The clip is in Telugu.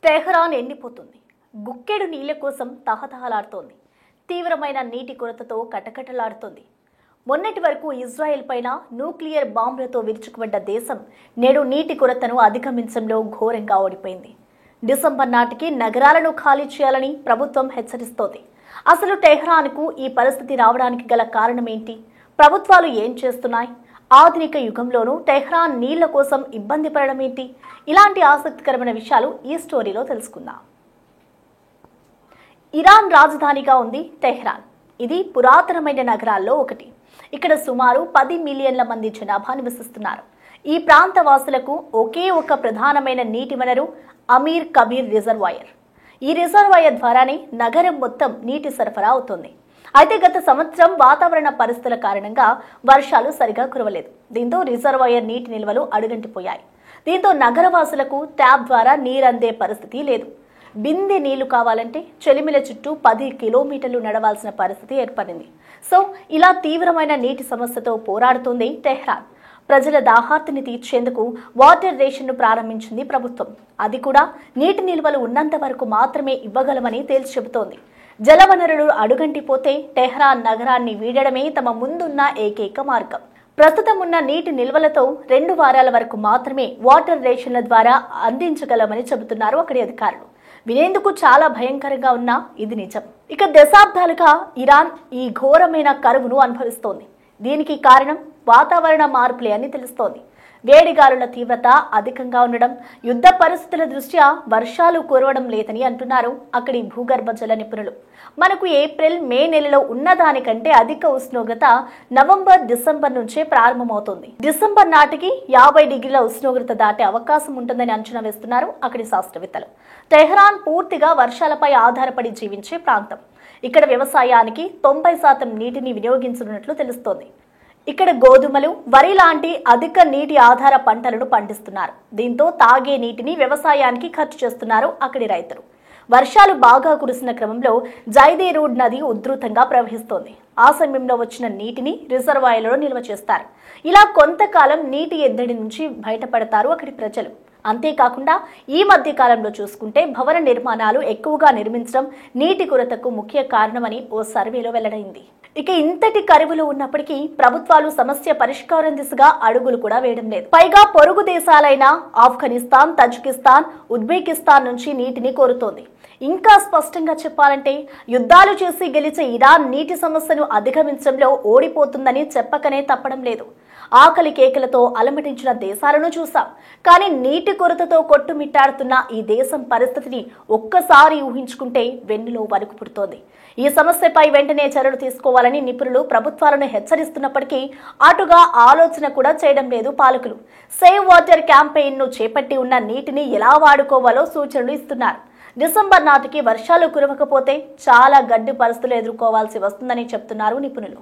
టెహ్రాన్ ఎండిపోతుంది. గుక్కెడు నీళ్ల కోసం తహతహలాడుతోంది. తీవ్రమైన నీటి కొరతతో కటకటలాడుతోంది. మొన్నటి వరకు ఇజ్రాయెల్ పైన న్యూక్లియర్ బాంబులతో విరుచుకుపడ్డ దేశం నేడు నీటి కొరతను అధిగమించడంలో ఘోరంగా ఓడిపోయింది. డిసెంబర్ నాటికి నగరాలను ఖాళీ చేయాలని ప్రభుత్వం హెచ్చరిస్తోంది. అసలు టెహ్రాన్కు ఈ పరిస్థితి రావడానికి గల కారణమేంటి? ప్రభుత్వాలు ఏం చేస్తున్నాయి? ఆధునిక యుగంలోనూ టెహ్రాన్ నీళ్ల కోసం ఇబ్బంది పడడం ఏంటి? ఇలాంటి ఆసక్తికరమైన విషయాలు ఈ స్టోరీలో తెలుసుకుందాం. ఇరాన్ రాజధానిగా ఉంది టెహ్రాన్. ఇది పురాతనమైన నగరాల్లో ఒకటి. ఇక్కడ సుమారు 10 మిలియన్ల మంది జనాభా నివసిస్తున్నారు. ఈ ప్రాంత వాసులకు ఒకే ఒక ప్రధానమైన నీటి వనరు అమీర్ కబీర్ రిజర్వాయర్. ఈ రిజర్వాయర్ ద్వారానే నగరం మొత్తం నీటి సరఫరా అవుతుంది. అయితే గత సంవత్సరం వాతావరణ పరిస్థితుల కారణంగా వర్షాలు సరిగా కురవలేదు. దీంతో రిజర్వాయర్ నీటి నిల్వలు అడుగంటిపోయాయి. దీంతో నగరవాసులకు ట్యాప్ ద్వారా నీరందే పరిస్థితి లేదు. బిందె నీళ్లు కావాలంటే చెలిమిల చుట్టూ 10 కిలోమీటర్లు నడవాల్సిన పరిస్థితి ఏర్పడింది. సో ఇలా తీవ్రమైన నీటి సమస్యతో పోరాడుతోంది టెహ్రాన్. ప్రజల దాహార్తిని తీర్చేందుకు వాటర్ రేషన్ను ప్రారంభించింది ప్రభుత్వం. అది కూడా నీటి నిల్వలు ఉన్నంత వరకు మాత్రమే ఇవ్వగలమని తేల్చి చెబుతోంది. జలవనరులు అడుగంటిపోతే టెహ్రాన్ నగరాన్ని వీడడమే తమ ముందున్న ఏకైక మార్గం. ప్రస్తుతం ఉన్న నీటి నిల్వలతో 2 వారాల వరకు మాత్రమే వాటర్ రేషన్ల ద్వారా అందించగలమని చెబుతున్నారు అక్కడి అధికారులు. వినేందుకు చాలా భయంకరంగా ఉన్నా ఇది నిజం. ఇక దశాబ్దాలుగా ఇరాన్ ఈ ఘోరమైన కరువును అనుభవిస్తోంది. దీనికి కారణం వాతావరణ మార్పులే అని తెలుస్తోంది. వేడిగాలుల తీవ్రత అధికంగా ఉండడం, యుద్ధ పరిస్థితుల దృష్ట్యా వర్షాలు కురవడం లేదని అంటున్నారు అక్కడి భూగర్భ జల నిపుణులు. మనకు ఏప్రిల్ మే నెలలో ఉన్నదానికంటే అధిక ఉష్ణోగ్రత నవంబర్ డిసెంబర్ నుంచే ప్రారంభమవుతుంది. డిసెంబర్ నాటికి 50 డిగ్రీల ఉష్ణోగ్రత దాటే అవకాశం ఉంటుందని అంచనా వేస్తున్నారు అక్కడి శాస్త్రవేత్తలు. టెహ్రాన్ పూర్తిగా వర్షాలపై ఆధారపడి జీవించే ప్రాంతం. ఇక్కడ వ్యవసాయానికి 90% నీటిని వినియోగించనున్నట్లు తెలుస్తోంది. ఇక్కడ గోధుమలు, వరి లాంటి అధిక నీటి ఆధార పంటలను పండిస్తున్నారు. దీంతో తాగే నీటిని వ్యవసాయానికి ఖర్చు చేస్తున్నారు అక్కడి రైతులు. వర్షాలు బాగా కురిసిన క్రమంలో జైదేరూడ్ నది ఉధృతంగా ప్రవహిస్తోంది. ఆ సమయంలో వచ్చిన నీటిని రిజర్వాయర్లలో నిల్వ చేస్తారు. ఇలా కొంతకాలం నీటి ఎద్దడి నుంచి బయటపడతారు అక్కడి ప్రజలు. అంతేకాకుండా ఈ మధ్య కాలంలో చూసుకుంటే భవన నిర్మాణాలు ఎక్కువగా నిర్మించడం నీటి కొరతకు ముఖ్య కారణమని ఓ సర్వేలో వెల్లడైంది. ఇక ఇంతటి కరువులు ఉన్నప్పటికీ ప్రభుత్వాలు సమస్య పరిష్కారం దిశగా అడుగులు కూడా వేయడం లేదు. పైగా పొరుగు దేశాలైన ఆఫ్ఘనిస్తాన్, తజికిస్తాన్, ఉజ్బెకిస్తాన్ నుంచి నీటిని కోరుతోంది. ఇంకా స్పష్టంగా చెప్పాలంటే యుద్ధాలు చేసి గెలిచే ఇరాన్ నీటి సమస్యను అధిగమించడంలో ఓడిపోతుందని చెప్పకనే తప్పడం లేదు. ఆకలి కేకలతో అలమటించిన దేశాలను చూసాం. కానీ నీటి కొరతతో కొట్టుమిట్టాడుతున్న ఈ దేశం పరిస్థితిని ఒక్కసారి ఊహించుకుంటే వెన్నులో వణుకు పుడుతోంది. ఈ సమస్యపై వెంటనే చర్యలు తీసుకోవాలని నిపుణులు ప్రభుత్వాలను హెచ్చరిస్తున్నప్పటికీ అటుగా ఆలోచన కూడా చేయడం లేదు పాలకులు. సేవ్ వాటర్ క్యాంపెయిన్ ను చేపట్టి ఉన్న నీటిని ఎలా వాడుకోవాలో సూచనలు ఇస్తున్నారు. డిసెంబర్ నాటికి వర్షాలు కురవకపోతే చాలా గడ్డు పరిస్థితులు ఎదుర్కోవాల్సి వస్తుందని చెప్తున్నారు నిపుణులు.